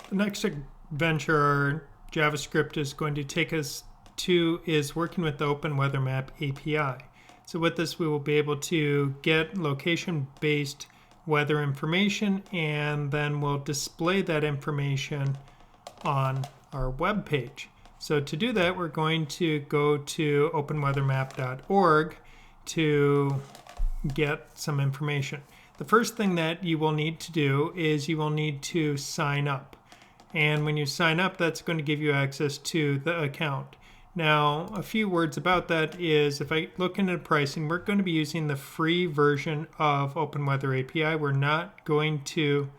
The next adventure our JavaScript is going to take us to is working with the Open Weather Map API. So with this, we will be able to get location-based weather information, and then we'll display that information on our web page. So to do that, we're going to go to openweathermap.org to get some information. The first thing that you will need to do is you will need to sign up. And when you sign up, that's going to give you access to the account. Now, a few words about that is if I look into pricing, we're going to be using the free version of Open Weather API. We're not going to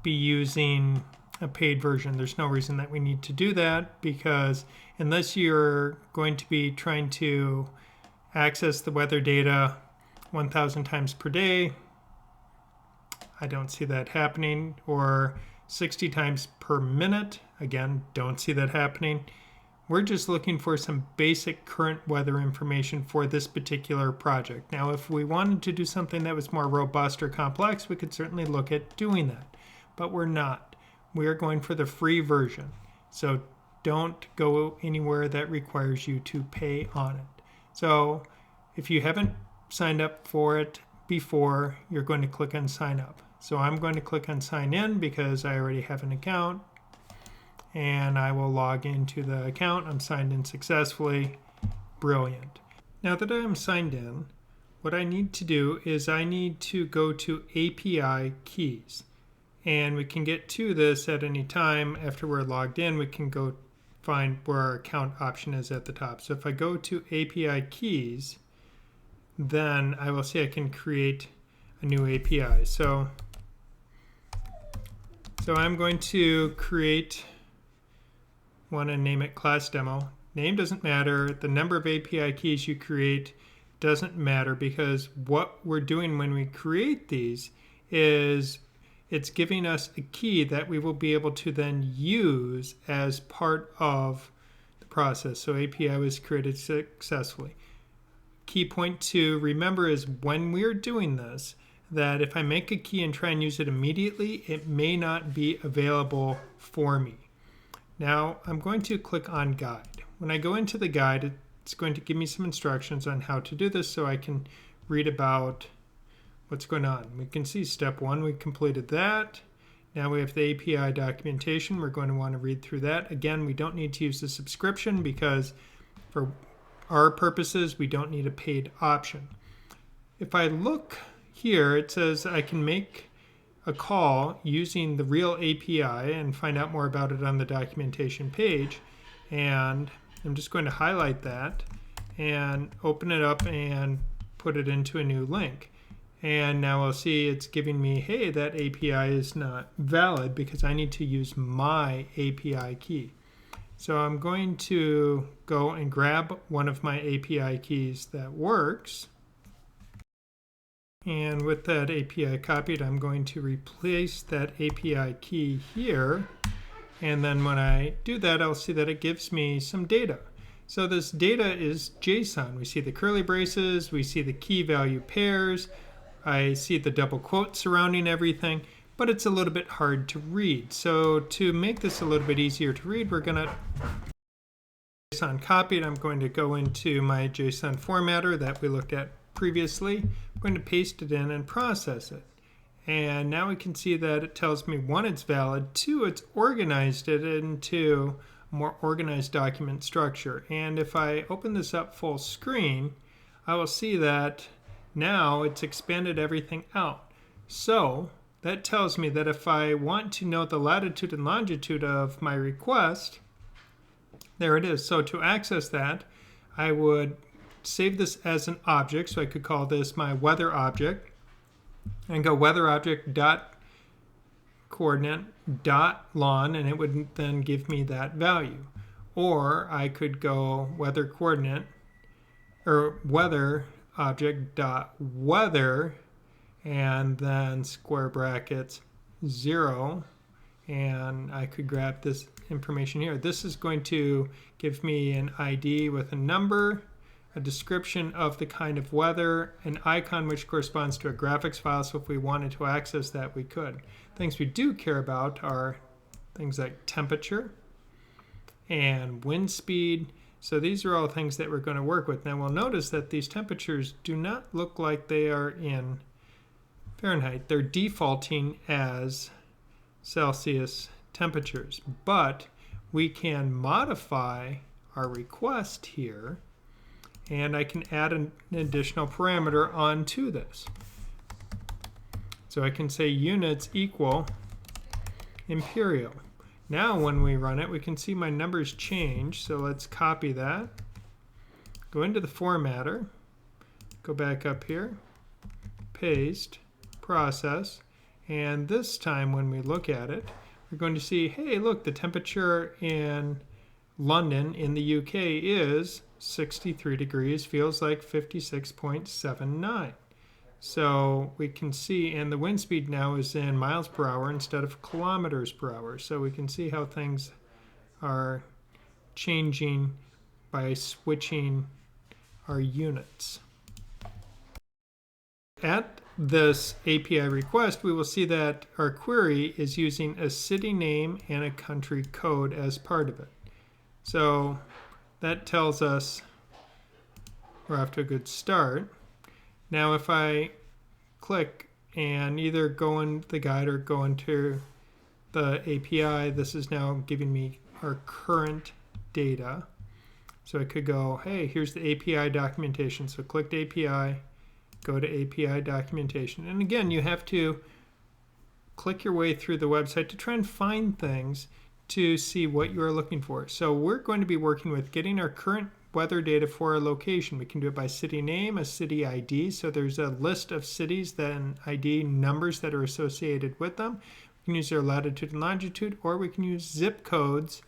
be using a paid version. There's no reason that we need to do that, because unless you're going to be trying to access the weather data 1,000 times per day, I don't see that happening, or 60 times per minute, again, don't see that happening. We're just looking for some basic current weather information for this particular project. Now, if we wanted to do something that was more robust or complex, we could certainly look at doing that, but we're not. We're going for the free version. So don't go anywhere that requires you to pay on it. So if you haven't signed up for it before, you're going to click on sign up. So I'm going to click on sign in because I already have an account, and I will log into the account. I'm signed in successfully. Brilliant. Now that I'm signed in, what I need to do is I need to go to API keys. And we can get to this at any time. After we're logged in, we can go find where our account option is at the top. So if I go to API keys, then I will see I can create a new API. So I'm going to create one and name it class demo. Name doesn't matter. The number of API keys you create doesn't matter, because what we're doing when we create these is it's giving us a key that we will be able to then use as part of the process. So API was created successfully. Key point to remember is when we're doing this, that if I make a key and try and use it immediately, it may not be available for me. Now I'm going to click on guide. When I go into the guide, it's going to give me some instructions on how to do this so I can read about what's going on. We can see step 1, we completed that. Now we have the API documentation. We're going to want to read through that. Again, we don't need to use the subscription because for our purposes, we don't need a paid option. If I look here, it says I can make a call using the real API and find out more about it on the documentation page. And I'm just going to highlight that and open it up and put it into a new link. And now I'll see it's giving me, hey, that API is not valid because I need to use my API key. So I'm going to go and grab one of my API keys that works. And with that API copied, I'm going to replace that API key here. And then when I do that, I'll see that it gives me some data. So this data is JSON. We see the curly braces, we see the key value pairs, I see the double quotes surrounding everything, but it's a little bit hard to read. So to make this a little bit easier to read, we're going to JSON copied. I'm going to go into my JSON formatter that we looked at previously. I'm going to paste it in and process it. And now we can see that it tells me 1, it's valid, 2, it's organized it into a more organized document structure. And if I open this up full screen, I will see that now it's expanded everything out. So that tells me that if I want to know the latitude and longitude of my request, there it is. So to access that, I would save this as an object. So I could call this my weather object and go weather object dot coordinate dot lon, and it would then give me that value. Or I could go weather coordinate or weather object dot weather and then square brackets 0, and I could grab this information here. This is going to give me an ID with a number, a description of the kind of weather, an icon which corresponds to a graphics file, so if we wanted to access that, we could. Things we do care about are things like temperature and wind speed. So these are all things that we're going to work with. Now we'll notice that these temperatures do not look like they are in Fahrenheit. They're defaulting as Celsius temperatures, but we can modify our request here, and I can add an additional parameter onto this. So I can say units equal imperial. Now when we run it, we can see my numbers change. So let's copy that, go into the formatter, go back up here, paste, process, and this time when we look at it, we're going to see, hey, look, the temperature in London in the UK is 63 degrees, feels like 56.79. So we can see, and the wind speed now is in miles per hour instead of kilometers per hour. So we can see how things are changing by switching our units. At this API request, we will see that our query is using a city name and a country code as part of it. So that tells us we're off to a good start. Now if I click and either go in the guide or go into the API, this is now giving me our current data. So I could go, hey, here's the API documentation. So click the API, go to API documentation. And again, you have to click your way through the website to try and find things to see what you are looking for. So we're going to be working with getting our current weather data for a location. We can do it by city name, a city ID. So there's a list of cities, then ID numbers that are associated with them. We can use their latitude and longitude, or we can use zip codes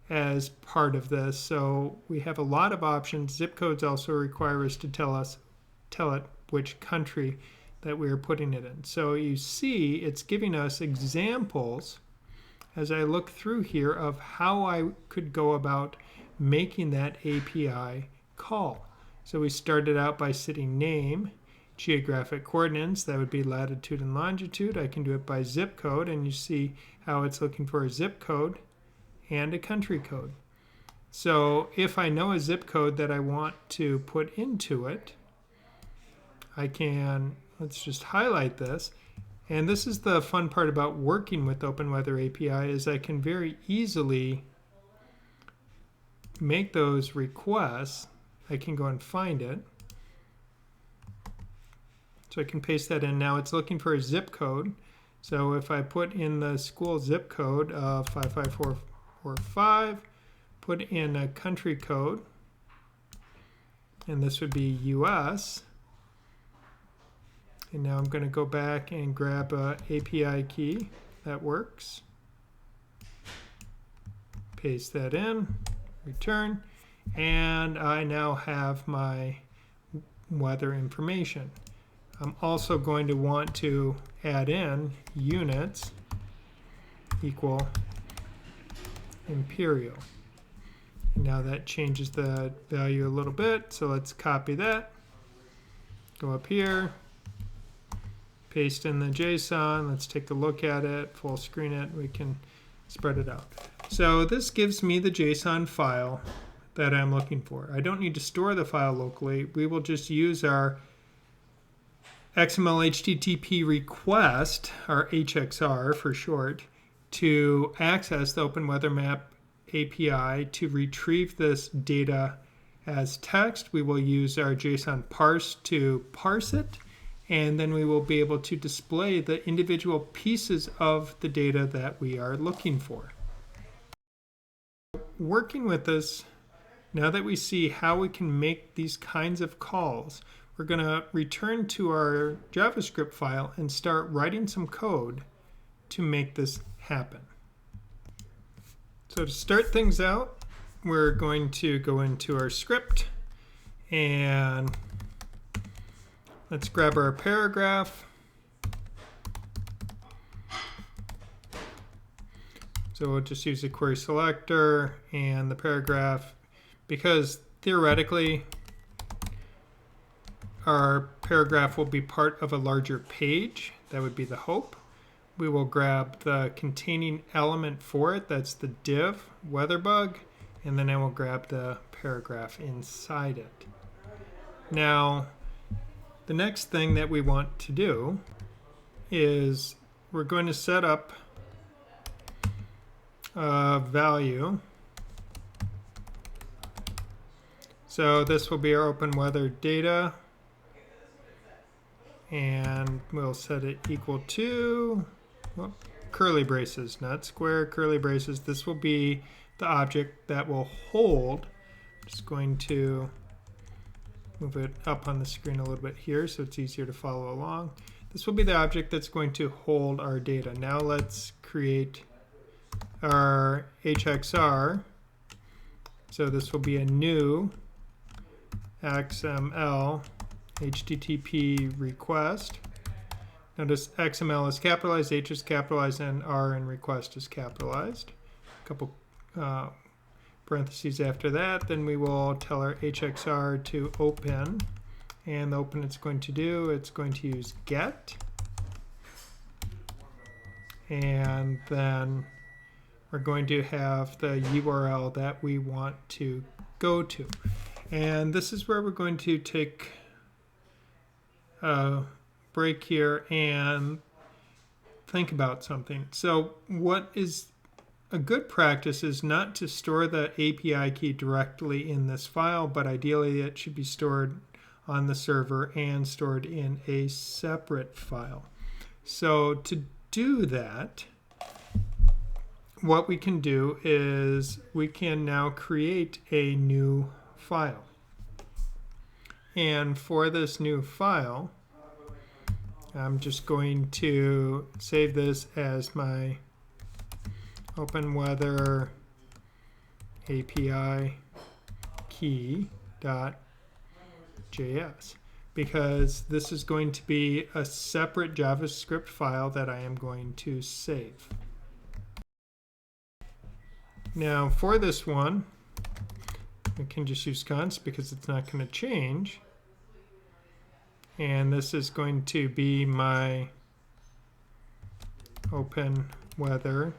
as part of this. So we have a lot of options. Zip codes also require us to tell it which country that we are putting it in. So you see it's giving us examples as I look through here of how I could go about making that API call. So we started out by city name, geographic coordinates, that would be latitude and longitude. I can do it by zip code, and you see how it's looking for a zip code and a country code. So if I know a zip code that I want to put into it, I can, let's just highlight this. And this is the fun part about working with Open Weather API, is I can very easily make those requests. I can go and find it. So I can paste that in. Now it's looking for a zip code. So if I put in the school zip code of 55445, put in a country code, and this would be US. And now I'm going to go back and grab a API key that works. Paste that in, return, and I now have my weather information. I'm also going to want to add in units equal imperial. And now that changes the value a little bit, so let's copy that, go up here, paste in the JSON, let's take a look at it, full screen it, we can spread it out. So this gives me the JSON file that I'm looking for. I don't need to store the file locally. We will just use our XML HTTP request, our HXR for short, to access the Open Weather Map API to retrieve this data as text. We will use our JSON parse to parse it, and then we will be able to display the individual pieces of the data that we are looking for. Working with this, now that we see how we can make these kinds of calls, we're going to return to our JavaScript file and start writing some code to make this happen. So to start things out, we're going to go into our script and let's grab our paragraph. So we'll just use the query selector and the paragraph, because theoretically our paragraph will be part of a larger page. That would be the hope. we will grab the containing element for it. That's the div weather bug. And then I will grab the paragraph inside it. Now, the next thing that we want to do is we're going to set up a value. So this will be our open weather data. And we'll set it equal to curly braces, not square, curly braces. This will be the object that will hold. Just going to move it up on the screen a little bit here so it's easier to follow along. This will be the object that's going to hold our data. Now let's create our HXR. So this will be a new XML HTTP request. Notice XML is capitalized, H is capitalized, and R in request is capitalized. A couple parentheses after that. Then we will tell our HXR to open. And the open it's going to do, it's going to use get. And then we're going to have the URL that we want to go to. And this is where we're going to take a break here and think about something. So what is a good practice is not to store the API key directly in this file, but ideally it should be stored on the server and stored in a separate file. So to do that, what we can do is we can now create a new file. And for this new file, I'm just going to save this as my open weather API key.js because this is going to be a separate JavaScript file that I am going to save. Now for this one, we can just use const because it's not going to change. And this is going to be my open weather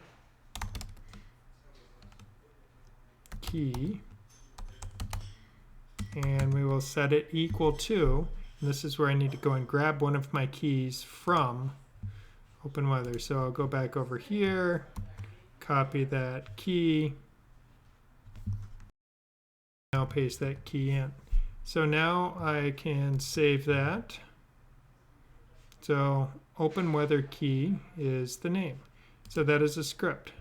key. And we will set it equal to, and this is where I need to go and grab one of my keys from open weather. So I'll go back over here, copy that key, and I'll paste that key in. So now I can save that. So open weather key is the name. So that is a script.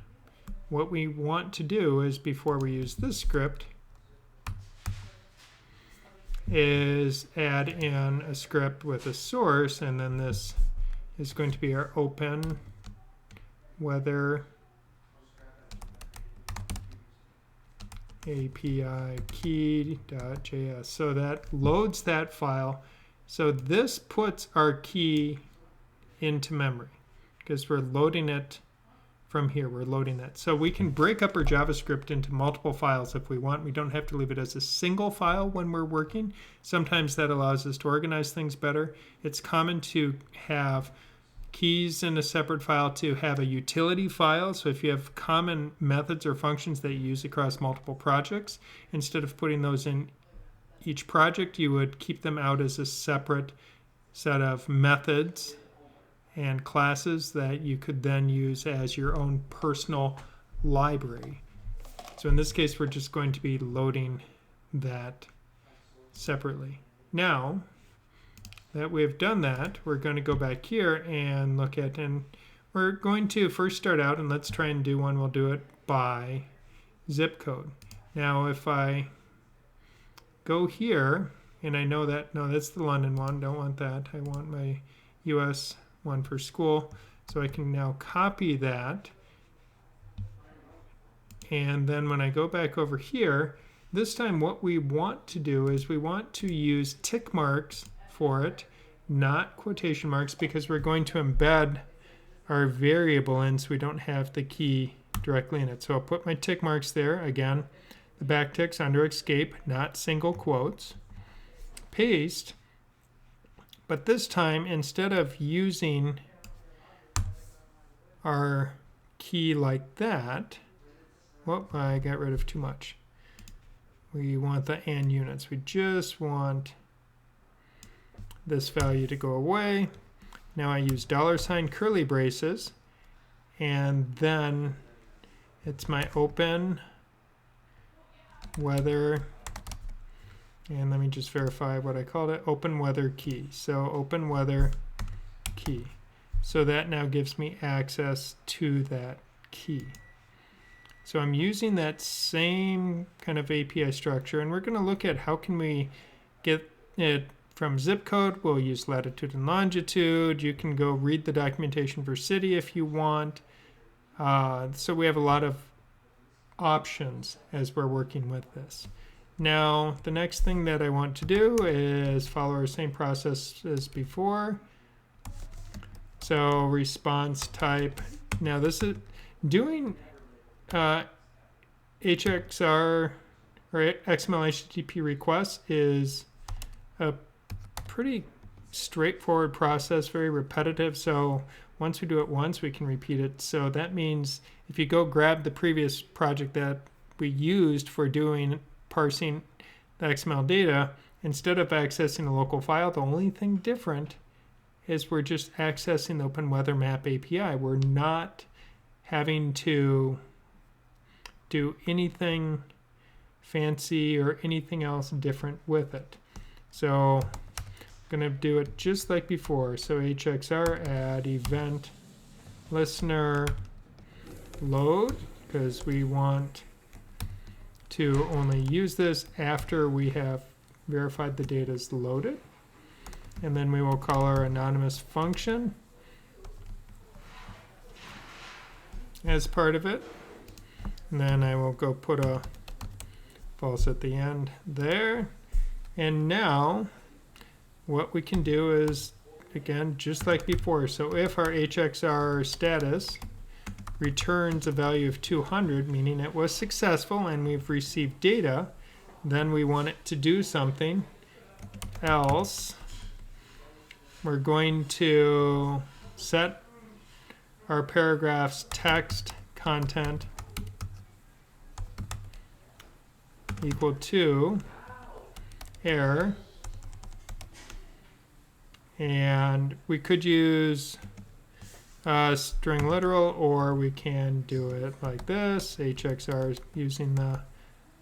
What we want to do is before we use this script is add in a script with a source, and then this is going to be our open weather API key.js. So that loads that file. So this puts our key into memory because we're loading it from here. We're loading that. So we can break up our JavaScript into multiple files if we want. We don't have to leave it as a single file when we're working. Sometimes that allows us to organize things better. It's common to have keys in a separate file to have a utility file. So if you have common methods or functions that you use across multiple projects, instead of putting those in each project, you would keep them out as a separate set of methods and classes that you could then use as your own personal library. So in this case, we're just going to be loading that separately. Now that we've done that, we're going to go back here and look at, and we're going to first start out, and let's try and do one. We'll do it by zip code. Now if I go here, and I know that, no, that's the London one, don't want that. I want my US one for school. So I can now copy that. And then when I go back over here, this time what we want to do is we want to use tick marks for it, not quotation marks, because we're going to embed our variable in so we don't have the key directly in it. So I'll put my tick marks there. Again, the backticks under escape, not single quotes. Paste. But this time, instead of using our key like that. Whoop, I got rid of too much. We want the and units. We just want this value to go away. Now I use $ curly braces, and then it's my open weather, and let me just verify what I called it, open weather key. So open weather key. So that now gives me access to that key. So I'm using that same kind of API structure, and we're going to look at how can we get it from zip code. We'll use latitude and longitude. You can go read the documentation for city if you want. So we have a lot of options as we're working with this. Now, the next thing that I want to do is follow our same process as before. So response type. Now this is doing HXR or XML HTTP requests is a pretty straightforward process, very repetitive. So once we do it once, we can repeat it. So that means if you go grab the previous project that we used for doing parsing the XML data, instead of accessing a local file, the only thing different is we're just accessing the Open Weather Map API. We're not having to do anything fancy or anything else different with it. So I'm going to do it just like before. So HXR add event listener load, because we want to only use this after we have verified the data is loaded. And then we will call our anonymous function as part of it. And then I will go put a false at the end there. And now what we can do is, again, just like before. So if our HXR status returns a value of 200, meaning it was successful and we've received data, then we want it to do something else. We're going to set our paragraph's text content equal to error. And we could use string literal, or we can do it like this. HXR is using the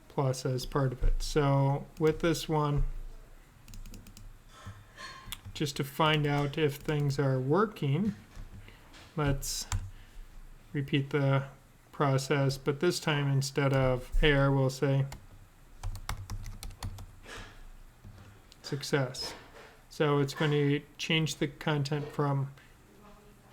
plus as part of it. So with this one, just to find out if things are working, let's repeat the process, but this time instead of error, we'll say success. So it's going to change the content from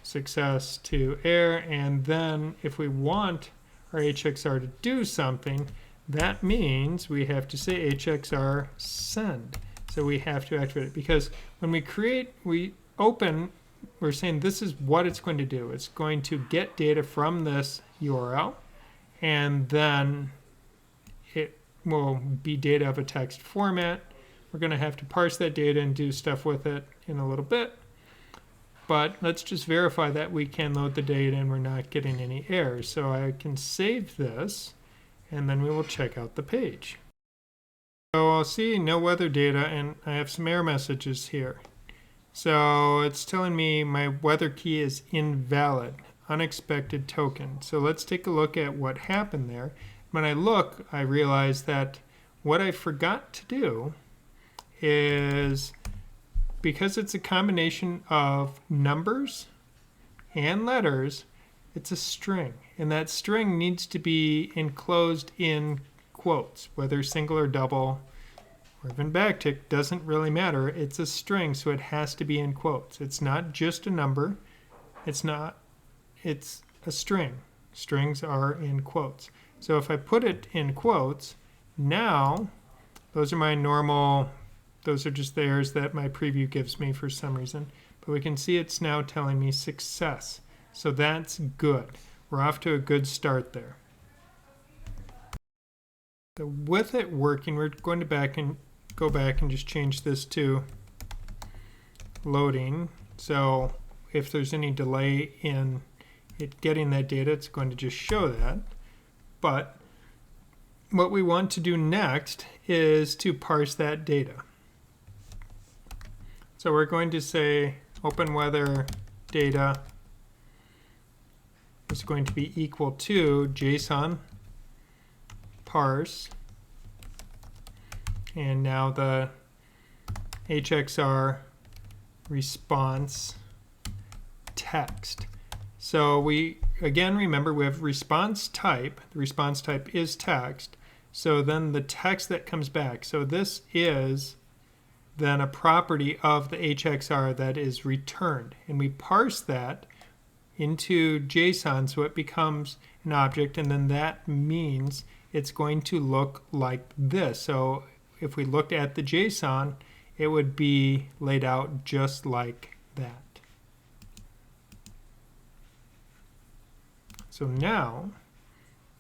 success to error, and then if we want our HXR to do something, that means we have to say HXR send. So we have to activate it, because when we open, we're saying this is what it's going to do. It's going to get data from this URL, and then it will be data of a text format. We're going to have to parse that data and do stuff with it in a little bit. But let's just verify that we can load the data and we're not getting any errors. So I can save this, and then we will check out the page. So I'll see no weather data, and I have some error messages here. So it's telling me my weather key is invalid, unexpected token. So let's take a look at what happened there. When I look, I realize that what I forgot to do is, because it's a combination of numbers and letters, it's a string. And that string needs to be enclosed in quotes, whether single or double, or even backtick, doesn't really matter. It's a string, so it has to be in quotes. It's not just a number. It's a string. Strings are in quotes. So if I put it in quotes, now those are my normal, those are just the errors that my preview gives me for some reason. But we can see it's now telling me success. So that's good. We're off to a good start there. So with it working, we're going to go back and just change this to loading. So if there's any delay in getting that data, it's going to just show that. But what we want to do next is to parse that data. So we're going to say open weather data is going to be equal to JSON parse, and now the HXR response text. So we, again, remember we have response type. The response type is text. So then the text that comes back. So this is then a property of the HXR that is returned. And we parse that into JSON so it becomes an object, and then that means it's going to look like this. So if we looked at the JSON, it would be laid out just like that. So now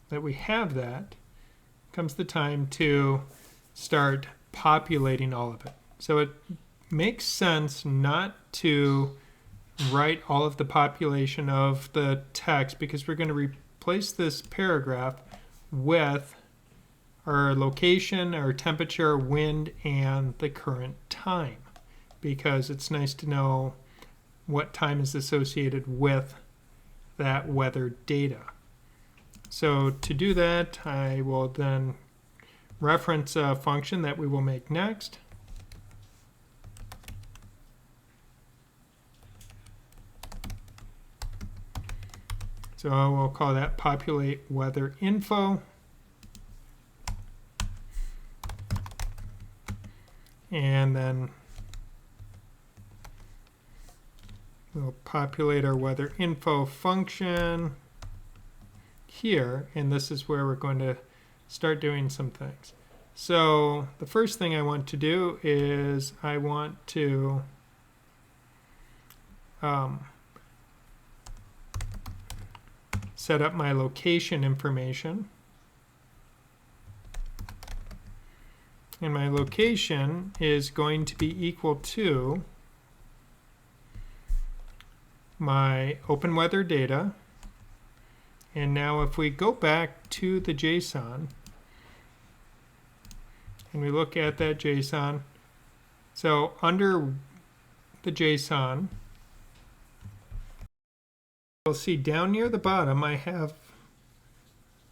that we have that, comes the time to start populating all of it. So it makes sense not to write all of the population of the text, because we're going to replace this paragraph with our location, our temperature, wind, and the current time, because it's nice to know what time is associated with that weather data. So to do that, I will then reference a function that we will make next. So we'll call that populate weather info. And then we'll populate our weather info function here, and this is where we're going to start doing some things. So the first thing I want to do is I want to set up my location information. And my location is going to be equal to my open weather data. And now if we go back to the JSON and we look at that JSON, so under the JSON, you'll see down near the bottom I have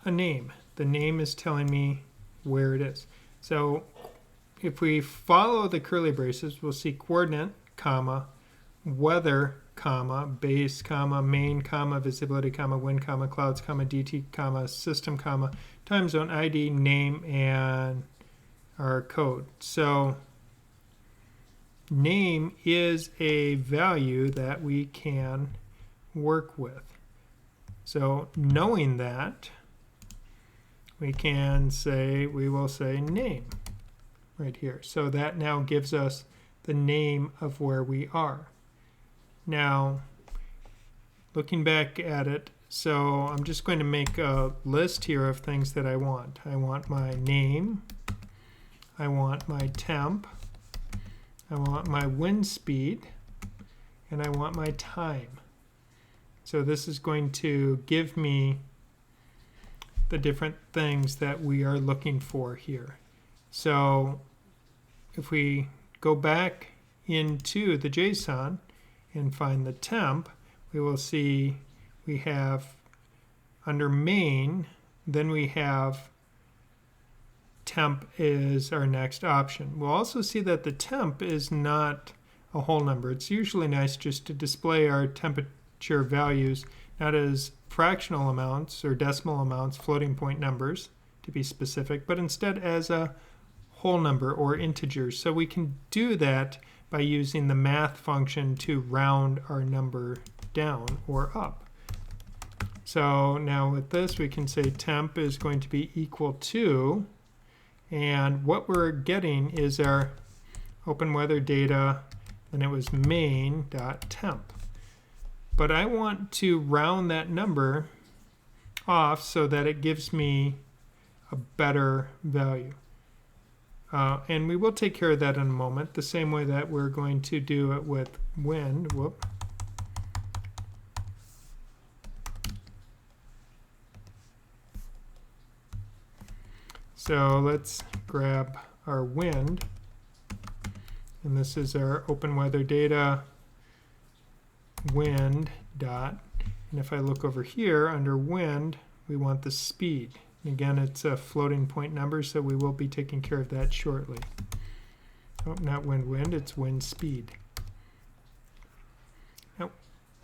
a name. The name is telling me where it is. So if we follow the curly braces, we'll see coordinate, comma, weather, comma, base, comma, main, comma, visibility, comma, wind, comma, clouds, comma, DT, comma, system, comma, time zone, ID, name, and our code. So name is a value that we can work with. So knowing that, we can say, we will say name right here. So that now gives us the name of where we are. Now, looking back at it, so I'm just going to make a list here of things that I want. I want my name, I want my temp, I want my wind speed, and I want my time. So this is going to give me the different things that we are looking for here. So if we go back into the JSON and find the temp, we will see we have under main, then we have temp is our next option. We'll also see that the temp is not a whole number. It's usually nice just to display our temperature values not as fractional amounts or decimal amounts, floating point numbers to be specific, but instead as a whole number or integers. So we can do that by using the math function to round our number down or up. So now with this, we can say temp is going to be equal to, and what we're getting is our open weather data, and it was main.temp. But I want to round that number off so that it gives me a better value. And we will take care of that in a moment, the same way that we're going to do it with wind. Whoop. So let's grab our wind, and this is our open weather data wind dot. And if I look over here under wind, we want the speed. And again, it's a floating point number, so we will be taking care of that shortly. Oh, not wind, it's wind speed. Now,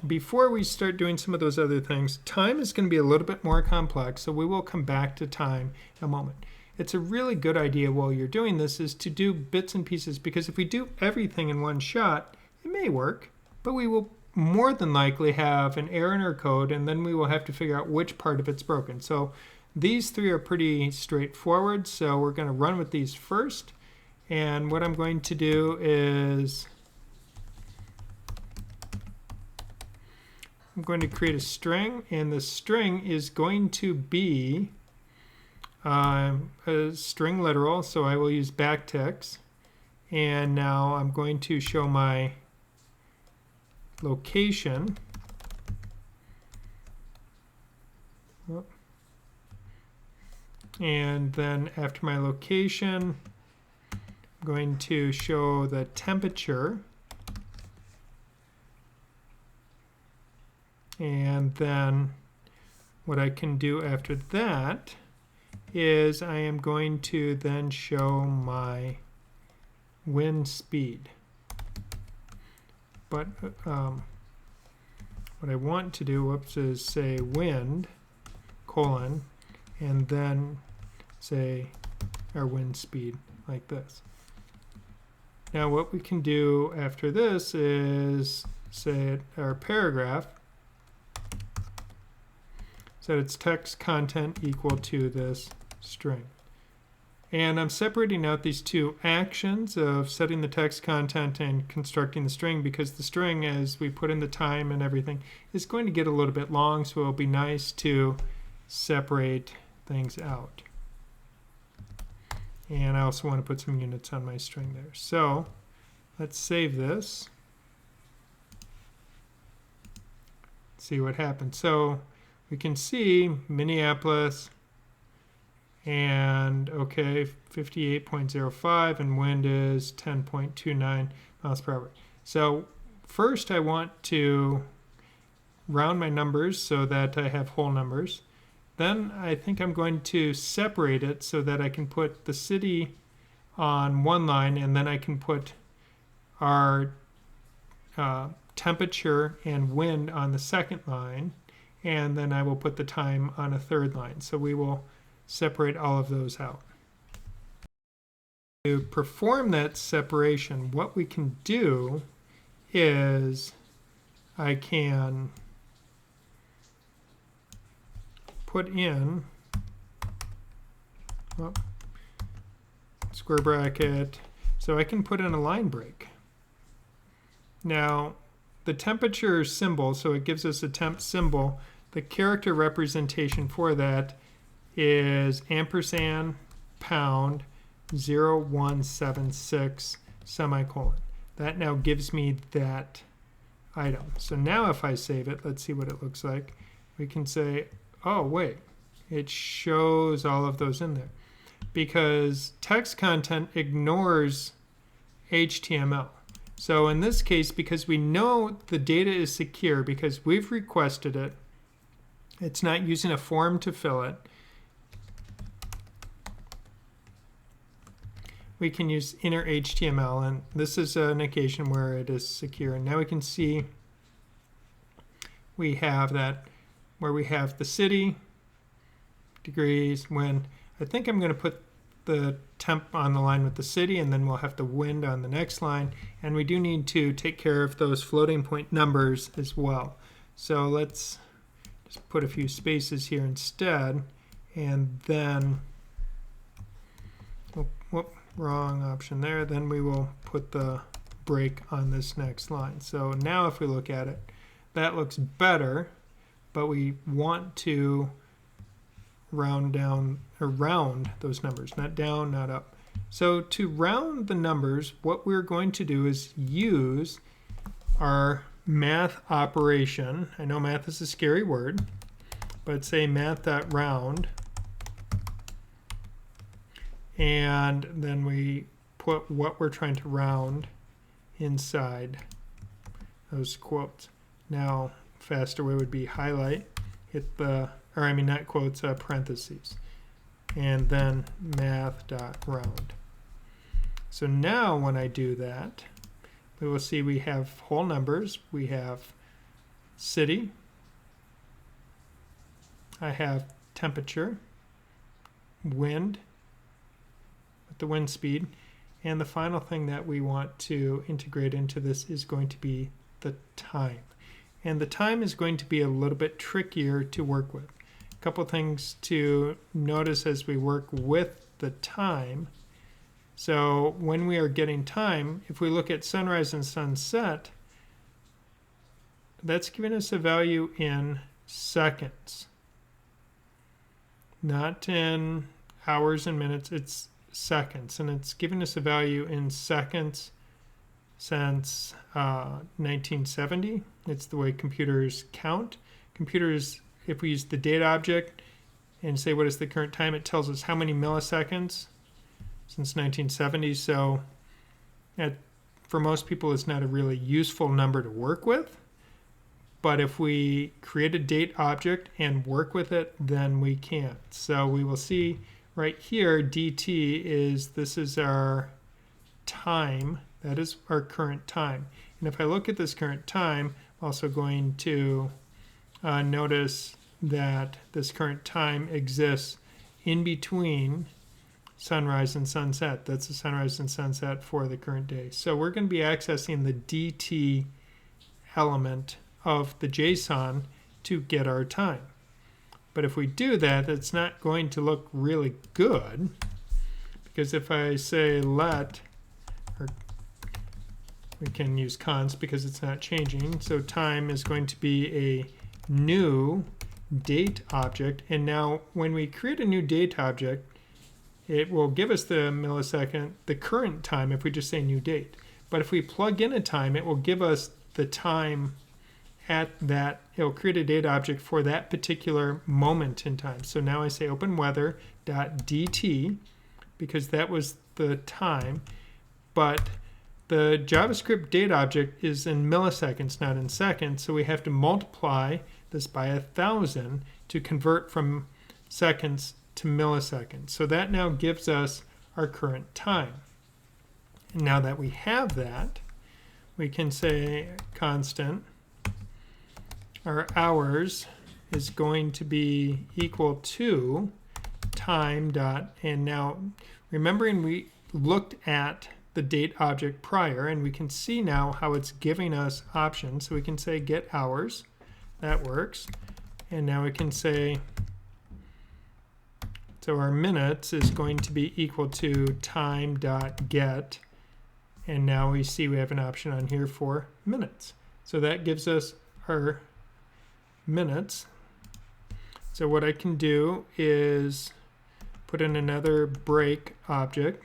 before we start doing some of those other things, time is going to be a little bit more complex, so we will come back to time in a moment. It's a really good idea while you're doing this is to do bits and pieces, because if we do everything in one shot, it may work, but we will more than likely have an error in our code, and then we will have to figure out which part of it's broken. So these three are pretty straightforward, so we're going to run with these first. And what I'm going to do is I'm going to create a string, and the string is going to be a string literal, so I will use backticks. And now I'm going to show my location. And then after my location, I'm going to show the temperature. And then what I can do after that is I am going to then show my wind speed. But what I want to do, is say wind, colon, and then say our wind speed like this. Now what we can do after this is say our paragraph, set its text content equal to this string. And I'm separating out these two actions of setting the text content and constructing the string, because the string, as we put in the time and everything, is going to get a little bit long, so it'll be nice to separate things out. And I also want to put some units on my string there. So let's save this. See what happens. So we can see Minneapolis, and okay, 58.05, and wind is 10.29 miles per hour. So first I want to round my numbers so that I have whole numbers. Then I think I'm going to separate it so that I can put the city on one line, and then I can put our temperature and wind on the second line, and then I will put the time on a third line. So we will separate all of those out. To perform that separation, what we can do is I can put in square bracket, so I can put in a line break. Now the temperature symbol, so it gives us a temp symbol, the character representation for that is ampersand pound 0176 semicolon. That now gives me that item. So now if I save it, let's see what it looks like. We can say, oh wait, it shows all of those in there, because text content ignores HTML. So in this case, because we know the data is secure because we've requested it, it's not using a form to fill it, we can use inner HTML, and this is an occasion where it is secure. And now we can see we have that where we have the city, degrees, wind. I think I'm going to put the temp on the line with the city, and then we'll have the wind on the next line. And we do need to take care of those floating point numbers as well. So let's just put a few spaces here instead, and then wrong option there. Then we will put the break on this next line. So now if we look at it, that looks better, but we want to round down or round those numbers, not down, not up. So to round the numbers, what we're going to do is use our math operation. I know math is a scary word, but say math.round. and then we put what we're trying to round inside those quotes. Now, faster way would be highlight, hit the, or I mean not quotes, parentheses, and then math.round. So now when I do that, we will see we have whole numbers. We have city, I have temperature, wind, with the wind speed, and the final thing that we want to integrate into this is going to be the time. And the time is going to be a little bit trickier to work with. A couple things to notice as we work with the time. So when we are getting time, if we look at sunrise and sunset, that's giving us a value in seconds, not in hours and minutes, it's seconds. And it's giving us a value in seconds since 1970. It's the way computers count. Computers, if we use the data object and say what is the current time, it tells us how many milliseconds since 1970. So for most people, it's not a really useful number to work with. But if we create a date object and work with it, then we can. So we will see right here, dt is, this is our time. That is our current time. And if I look at this current time, I'm also going to notice that this current time exists in between sunrise and sunset. That's the sunrise and sunset for the current day. So we're going to be accessing the dt element of the JSON to get our time. But if we do that, it's not going to look really good, because if I say let, or we can use const because it's not changing, so time is going to be a new date object. And now when we create a new date object, it will give us the millisecond, the current time, if we just say new date. But if we plug in a time, it will give us the time at that, it'll create a data object for that particular moment in time. So now I say open weather.dt because that was the time, but the JavaScript data object is in milliseconds, not in seconds, so we have to multiply this by 1,000 to convert from seconds to milliseconds. So that now gives us our current time. And now that we have that, we can say constant, our hours is going to be equal to time dot, and now remembering we looked at the date object prior, and we can see now how it's giving us options. So we can say get hours, that works, and now we can say, so our minutes is going to be equal to time dot get, and now we see we have an option on here for minutes. So that gives us our minutes. So what I can do is put in another break object,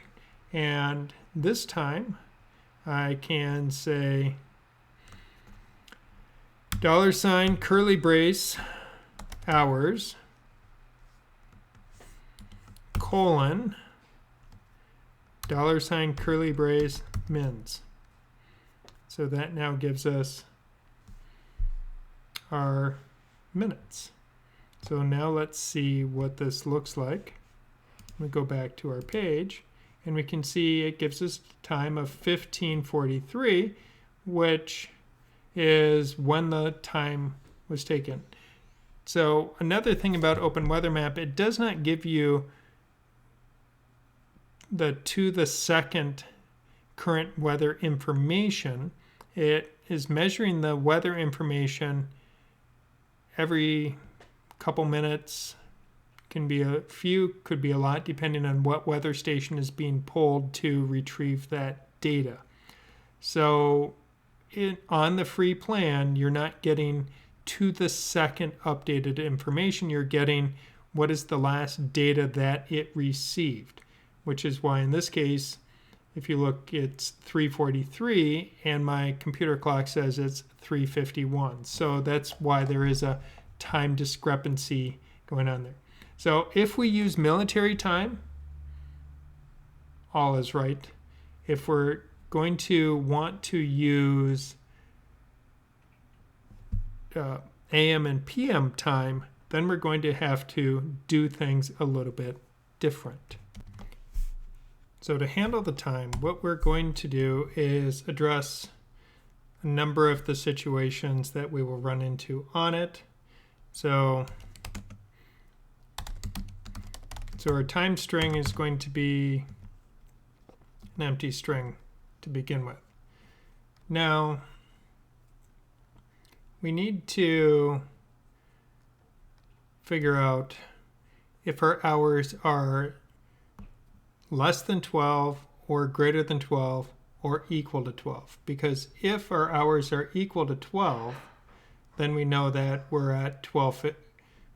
and this time I can say $ curly brace hours colon $ curly brace mins. So that now gives us our minutes. So now let's see what this looks like. We go back to our page, and we can see it gives us time of 15:43, which is when the time was taken. So another thing about Open Weather Map, it does not give you the to the second current weather information. It is measuring the weather information every couple minutes. Can be a few, could be a lot, depending on what weather station is being pulled to retrieve that data. So on the free plan, you're not getting to the second updated information. You're getting what is the last data that it received, which is why in this case, if you look, it's 3:43 and my computer clock says it's 3:51. So that's why there is a time discrepancy going on there. So if we use military time, all is right. If we're going to want to use AM and PM time, then we're going to have to do things a little bit different. So to handle the time, what we're going to do is address a number of the situations that we will run into on it. So our time string is going to be an empty string to begin with. Now, we need to figure out if our hours are less than 12 or greater than 12 or equal to 12. Because if our hours are equal to 12, then we know that we're at 12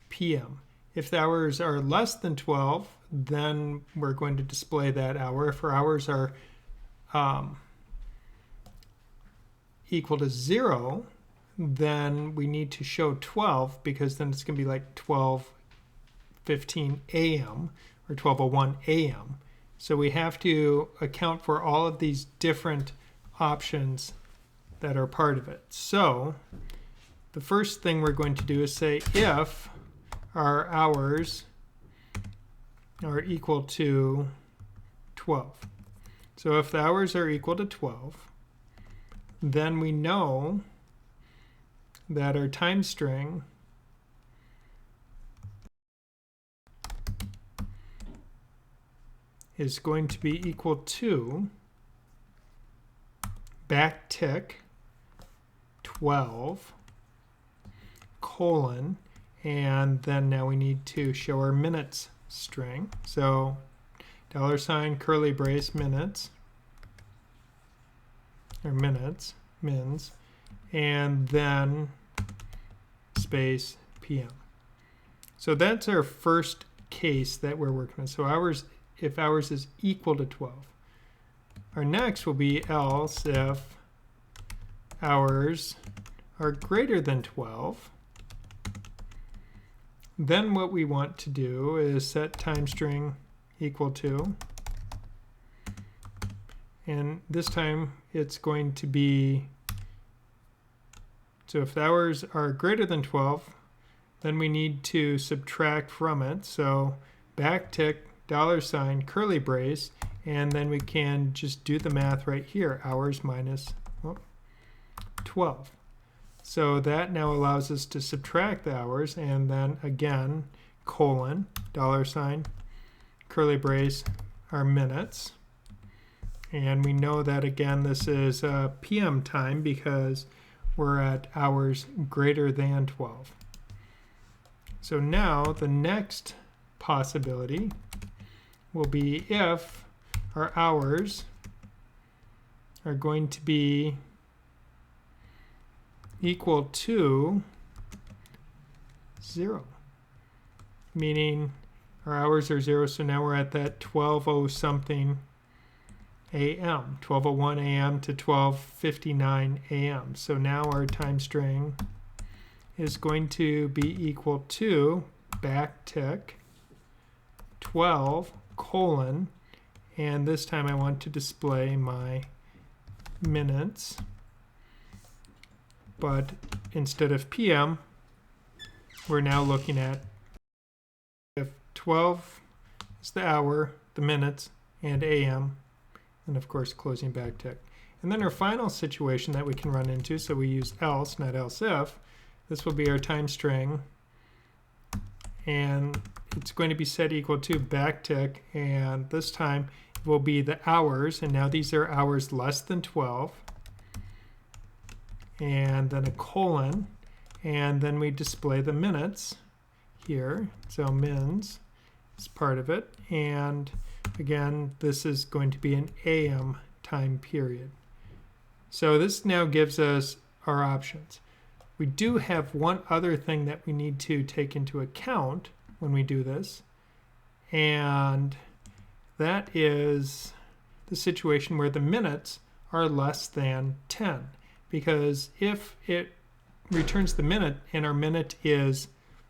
p.m. If the hours are less than 12, then we're going to display that hour. If our hours are equal to 0, then we need to show 12, because then it's going to be like 12:15 a.m. or 12:01 a.m. So we have to account for all of these different options that are part of it. So the first thing we're going to do is say if our hours are equal to 12. So if the hours are equal to 12, then we know that our time string is going to be equal to backtick 12 colon, and then now we need to show our minutes string. So $ curly brace minutes, or minutes, mins, and then space PM. So that's our first case that we're working with. So hours, if hours is equal to 12. Our next will be else if hours are greater than 12. Then what we want to do is set time string equal to, and this time it's going to be, so if the hours are greater than 12, then we need to subtract from it. So backtick $ curly brace, and then we can just do the math right here, hours minus 12. So that now allows us to subtract the hours, and then again colon $ curly brace our minutes, and we know that again this is PM time because we're at hours greater than 12. So now the next possibility will be if our hours are going to be equal to 0, meaning our hours are 0, so now we're at that 12:00 something a.m., 12:01 a.m. to 12:59 a.m. So now our time string is going to be equal to backtick 12 colon, and this time I want to display my minutes, but instead of PM, we're now looking at if 12 is the hour, the minutes, and AM, and of course closing backtick. And then our final situation that we can run into, so we use else, not else if, this will be our time string, and it's going to be set equal to backtick, and this time it will be the hours, and now these are hours less than 12, and then a colon, and then we display the minutes here, so mins is part of it, and again this is going to be an AM time period. So this now gives us our options. We do have one other thing that we need to take into account when we do this, and that is the situation where the minutes are less than 10, because if it returns the minute and our minute is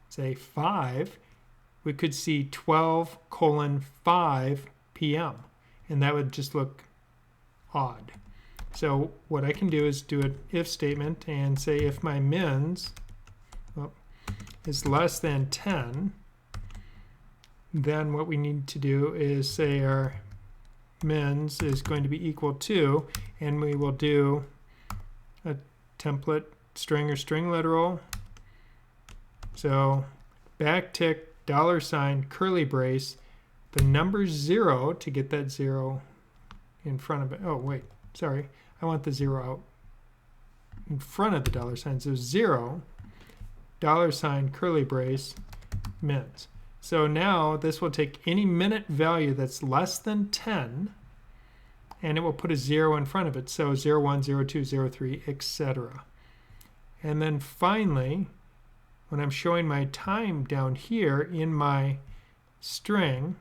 say 5, we could see 12:05 p.m. and that would just look odd. So what I can do is do an if statement and say if my mins is less than 10, then what we need to do is say our mins is going to be equal to, and we will do a template string or string literal. So backtick, $, curly brace, the number 0 to get that 0 in front of it. Oh, wait, sorry. I want the 0 out in front of the $. So 0, $, curly brace, mins. So now this will take any minute value that's less than 10, and it will put a 0 in front of it. So 01, 02, 03, etc. And then finally, when I'm showing my time down here in my string,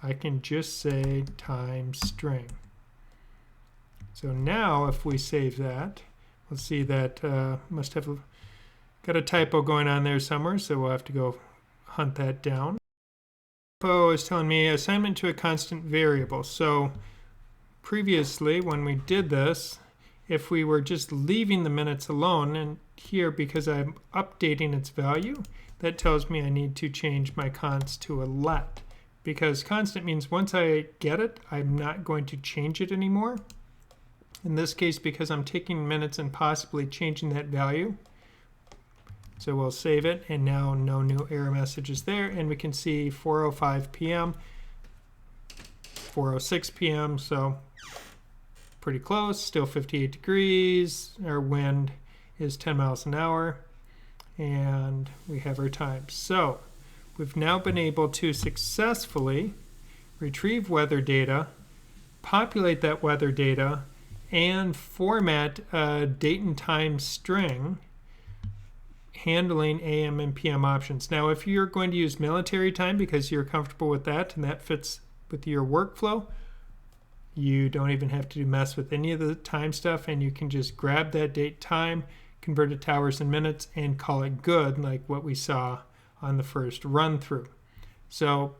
I can just say time string. So now if we save that, we'll see that must have got a typo going on there somewhere, so we'll have to go hunt that down. Typo is telling me assignment to a constant variable. So previously when we did this, if we were just leaving the minutes alone, and here because I'm updating its value, that tells me I need to change my const to a let, because constant means once I get it, I'm not going to change it anymore. In this case, because I'm taking minutes and possibly changing that value. So we'll save it, and now no new error messages there, and we can see 4:05 p.m., 4:06 p.m., so pretty close, still 58 degrees. Our wind is 10 miles an hour, and we have our time. So we've now been able to successfully retrieve weather data, populate that weather data, and format a date and time string handling AM and PM options. Now, if you're going to use military time because you're comfortable with that and that fits with your workflow, you don't even have to mess with any of the time stuff, and you can just grab that date time, convert it to hours and minutes, and call it good, like what we saw on the first run through. So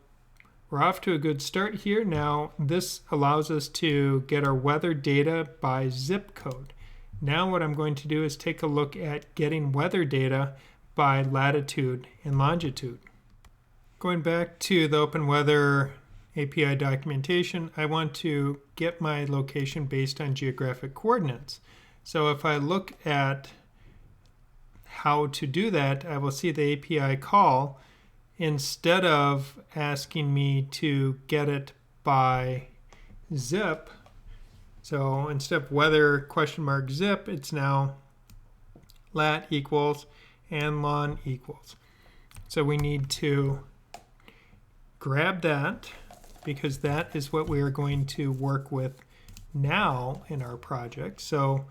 we're off to a good start here. Now, this allows us to get our weather data by zip code. Now what I'm going to do is take a look at getting weather data by latitude and longitude. Going back to the Open Weather API documentation, I want to get my location based on geographic coordinates. So if I look at how to do that, I will see the API call, instead of asking me to get it by zip. So instead of weather ? Zip, it's now lat equals and lon equals. So we need to grab that, because that is what we are going to work with now in our project. So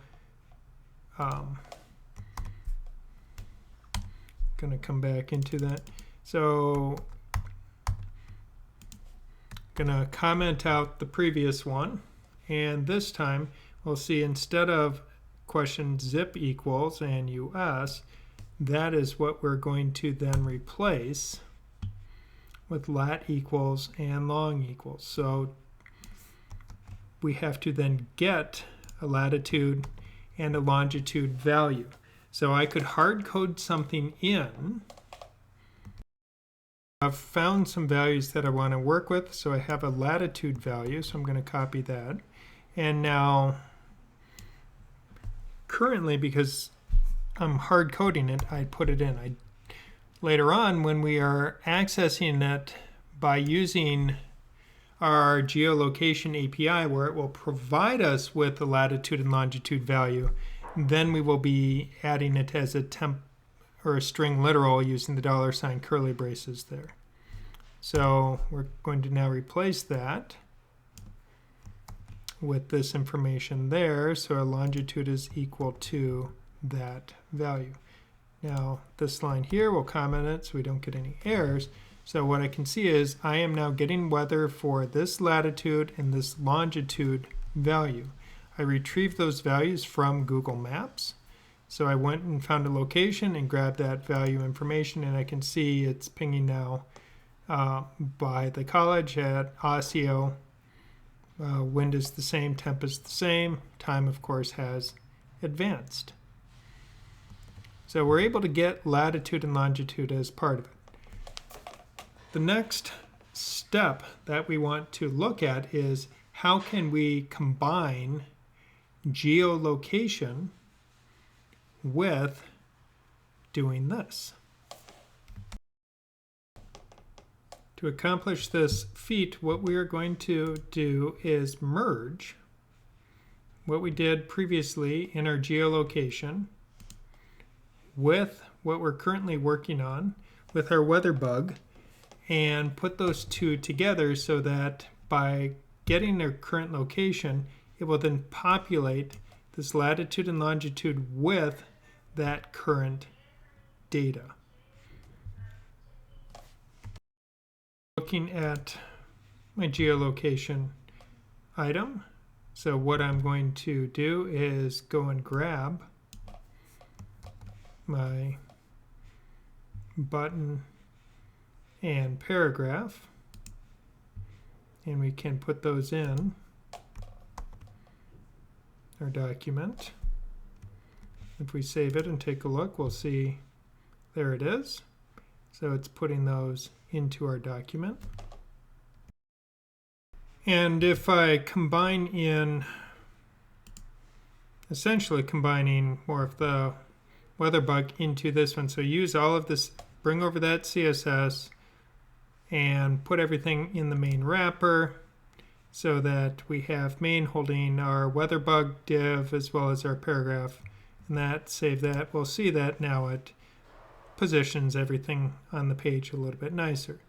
going to come back into that. So going to comment out the previous one. And this time, we'll see instead of zip equals and US, that is what we're going to then replace with lat equals and long equals. So we have to then get a latitude and a longitude value. So I could hard code something in. I've found some values that I want to work with. So I have a latitude value, so I'm going to copy that. And now, currently, because I'm hard coding it, I put it in. Later on, when we are accessing it by using our geolocation API, where it will provide us with the latitude and longitude value, then we will be adding it as a temp or a string literal using the $ curly braces there. So we're going to now replace that with this information there, so our longitude is equal to that value. Now this line here, we'll comment it so we don't get any errors. So what I can see is I am now getting weather for this latitude and this longitude value. I retrieved those values from Google Maps. So I went and found a location and grabbed that value information, and I can see it's pinging now by the college at Osseo Wind is the same, temp is the same, time of course has advanced. So we're able to get latitude and longitude as part of it. The next step that we want to look at is how can we combine geolocation with doing this. To accomplish this feat, what we are going to do is merge what we did previously in our geolocation with what we're currently working on with our weather bug, and put those two together so that by getting their current location, it will then populate this latitude and longitude with that current data. Looking at my geolocation item, so what I'm going to do is go and grab my button and paragraph, and we can put those in our document. If we save it and take a look, we'll see there it is. So it's putting those into our document. And if I combine in, essentially combining more of the weather bug into this one, so use all of this, bring over that CSS and put everything in the main wrapper so that we have main holding our weather bug div as well as our paragraph, and that, save that. We'll see that now it positions everything on the page a little bit nicer.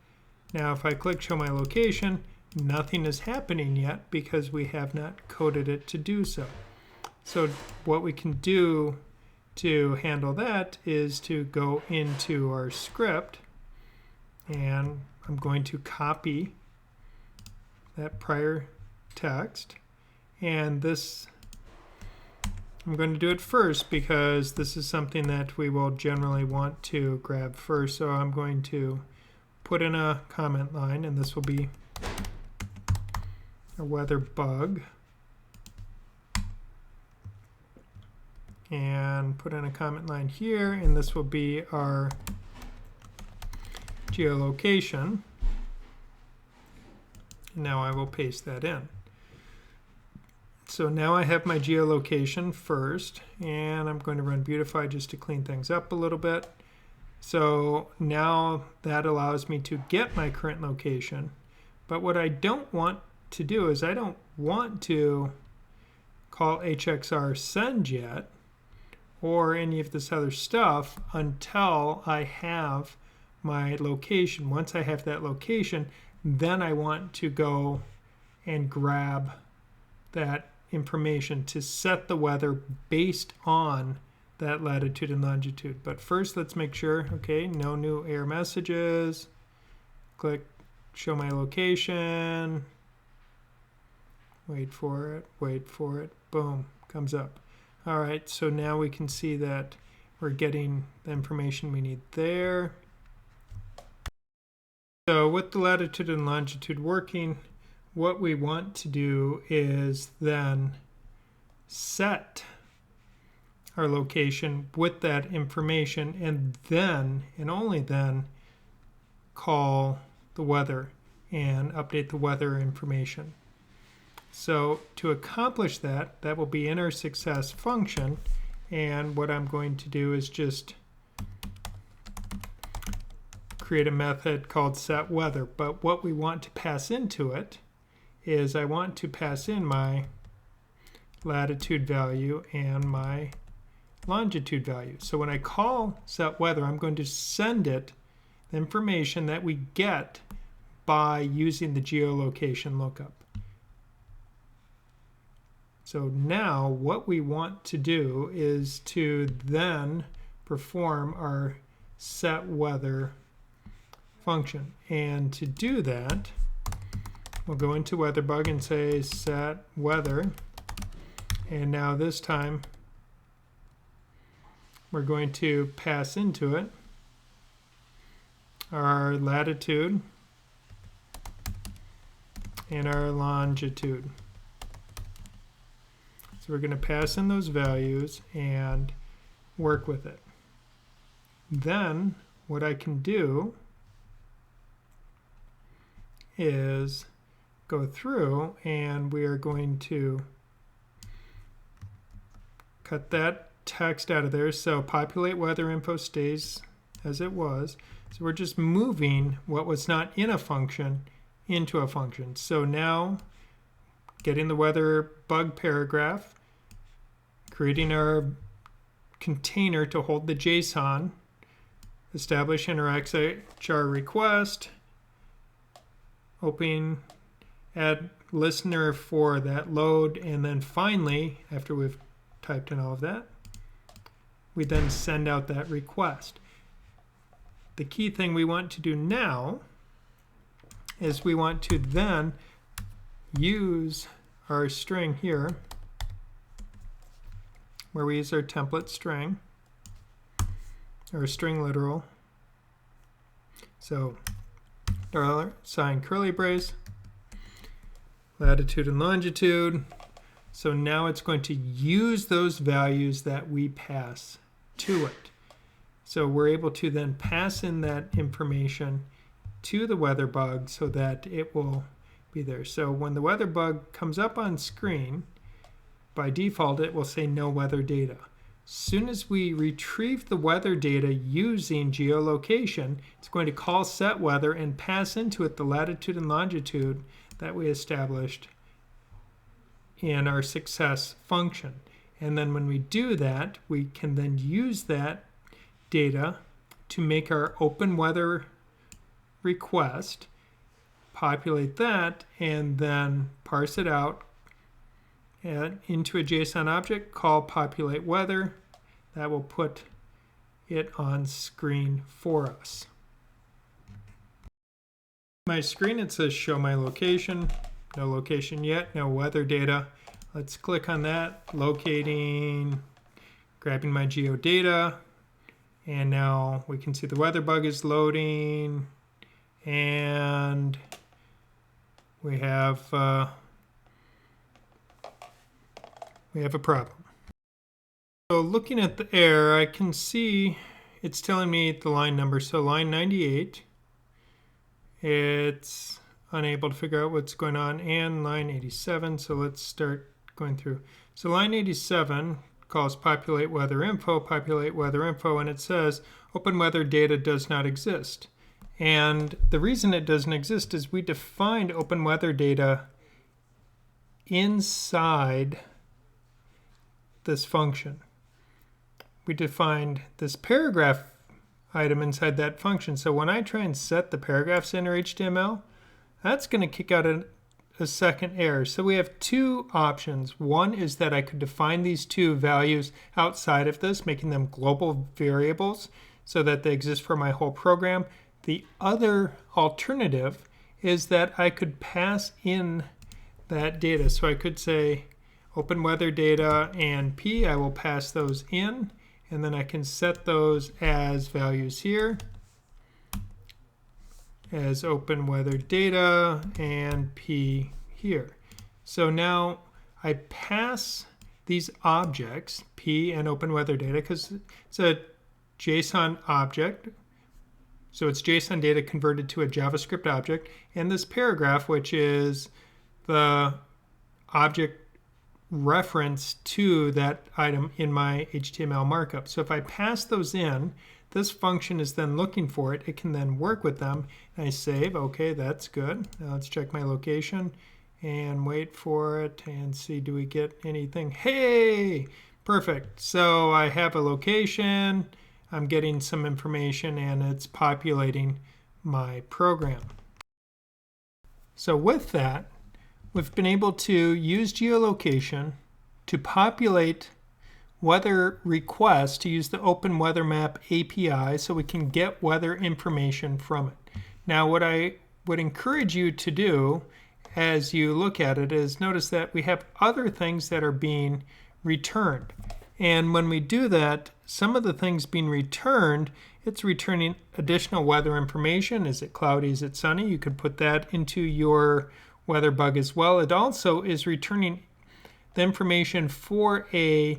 Now if I click show my location, nothing is happening yet because we have not coded it to do so. So what we can do to handle that is to go into our script, and I'm going to copy that prior text, and this I'm going to do it first because this is something that we will generally want to grab first. So I'm going to put in a comment line, and this will be a weather bug, and put in a comment line here, and this will be our geolocation. Now I will paste that in. So now I have my geolocation first, and I'm going to run Beautify just to clean things up a little bit. So now that allows me to get my current location. But what I don't want to do is I don't want to call HXR send yet or any of this other stuff until I have my location. Once I have that location, then I want to go and grab that information to set the weather based on that latitude and longitude. But first, let's make sure, okay, no new error messages. Click show my location. Wait for it, boom, comes up. All right, so now we can see that we're getting the information we need there. So with the latitude and longitude working, what we want to do is then set our location with that information, and then, and only then, call the weather and update the weather information. So to accomplish that, that will be in our success function, and what I'm going to do is just create a method called setWeather. But what we want to pass into it is I want to pass in my latitude value and my longitude value. So when I call setWeather, I'm going to send it the information that we get by using the geolocation lookup. So now what we want to do is to then perform our setWeather function. And to do that, we'll go into WeatherBug and say setWeather. And now this time we're going to pass into it our latitude and our longitude. So we're going to pass in those values and work with it. Then what I can do is go through, and we are going to cut that text out of there. So populate weather info stays as it was. So we're just moving what was not in a function into a function. So now getting the weather bug paragraph, creating our container to hold the JSON, establishing our XHR request, opening add listener for that load, and then finally, after we've typed in all of that, we then send out that request. The key thing we want to do now is we want to then use our string here, where we use our template string, or string literal. So $sign curly brace, latitude and longitude. So now it's going to use those values that we pass to it. So we're able to then pass in that information to the weather bug so that it will be there. So when the weather bug comes up on screen, by default it will say no weather data. As soon as we retrieve the weather data using geolocation, it's going to call set weather and pass into it the latitude and longitude that we established in our success function. And then when we do that, we can then use that data to make our open weather request, populate that, and then parse it out into a JSON object, call populate weather. That will put it on screen for us. My screen, it says show my location. No location yet, no weather data. Let's click on that, locating, grabbing my geodata, and now we can see the weather bug is loading, and we have a problem. So looking at the error, I can see it's telling me the line number. So line 98, it's unable to figure out what's going on, and line 87. So let's start going through. So line 87 calls populate weather info, and it says open weather data does not exist. And the reason it doesn't exist is we defined open weather data inside this function. We defined this paragraph item inside that function. So when I try and set the paragraphs in our HTML, that's going to kick out a second error. So we have two options. One is that I could define these two values outside of this, making them global variables so that they exist for my whole program. The other alternative is that I could pass in that data. So I could say open weather data and P, I will pass those in, and then I can set those as values here as open weather data and P here. So now I pass these objects, P and open weather data, because it's a JSON object. So it's JSON data converted to a JavaScript object, and this paragraph, which is the object reference to that item in my HTML markup. So if I pass those in, this function is then looking for it. It can then work with them. And I save. Okay, that's good. Now let's check my location and wait for it and see, do we get anything? Hey, perfect. So I have a location. I'm getting some information, and it's populating my program. So with that, we've been able to use geolocation to populate weather requests to use the Open Weather Map API so we can get weather information from it. Now, what I would encourage you to do as you look at it is notice that we have other things that are being returned. And when we do that, some of the things being returned, it's returning additional weather information. Is it cloudy? Is it sunny? You could put that into your weather bug as well. It also is returning the information for a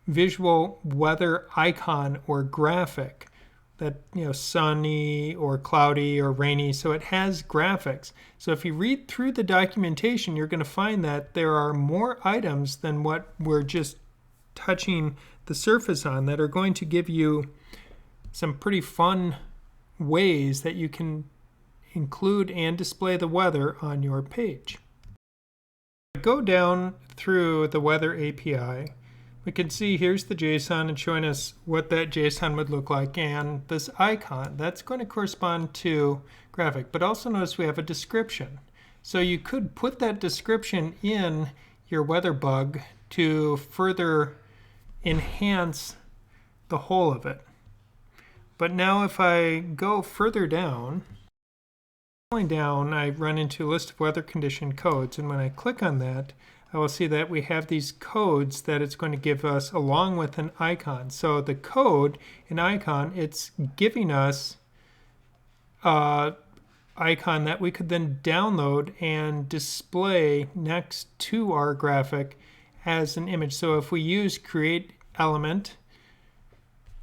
visual weather icon or graphic that, sunny or cloudy or rainy. So it has graphics. So if you read through the documentation, you're going to find that there are more items than what we're just touching the surface on that are going to give you some pretty fun ways that you can include and display the weather on your page. Go down through the weather API. We can see here's the JSON and showing us what that JSON would look like, and this icon that's going to correspond to graphic. But also notice we have a description. So you could put that description in your weather bug to further enhance the whole of it. But now if I go further down, I run into a list of weather condition codes, and when I click on that, I will see that we have these codes that it's going to give us along with an icon. So the code, an icon, it's giving us an icon that we could then download and display next to our graphic as an image. So if we use create element,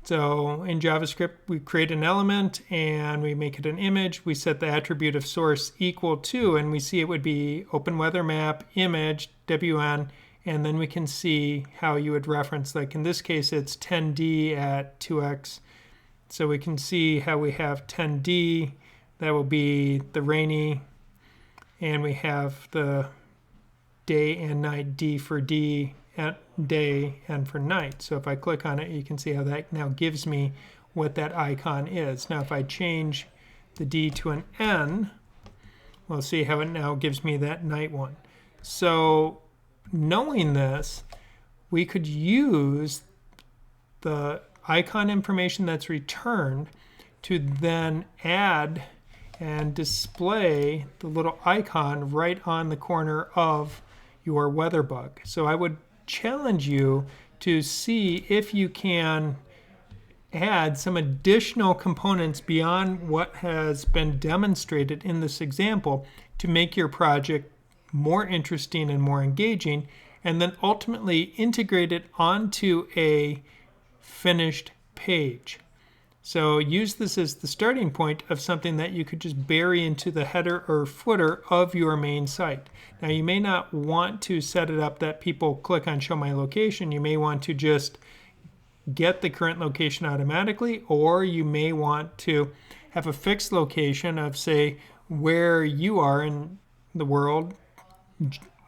so in JavaScript, we create an element and we make it an image. We set the attribute of source equal to, and we see it would be open weather map, image, WN, and then we can see how you would reference. Like in this case, it's 10D at 2x. So we can see how we have 10D. That will be the rainy, and we have the day and night, D for D at day and for night. So if I click on it, you can see how that now gives me what that icon is. Now if I change the D to an N, we'll see how it now gives me that night one. So knowing this, we could use the icon information that's returned to then add and display the little icon right on the corner of your weather bug. So I would challenge you to see if you can add some additional components beyond what has been demonstrated in this example to make your project more interesting and more engaging, and then ultimately integrate it onto a finished page. So use this as the starting point of something that you could just bury into the header or footer of your main site. Now you may not want to set it up that people click on show my location. You may want to just get the current location automatically, or you may want to have a fixed location of, say, where you are in the world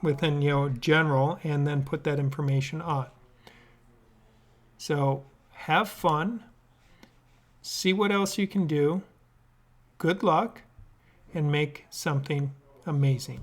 within general, and then put that information on. So have fun. See what else you can do. Good luck, and make something amazing.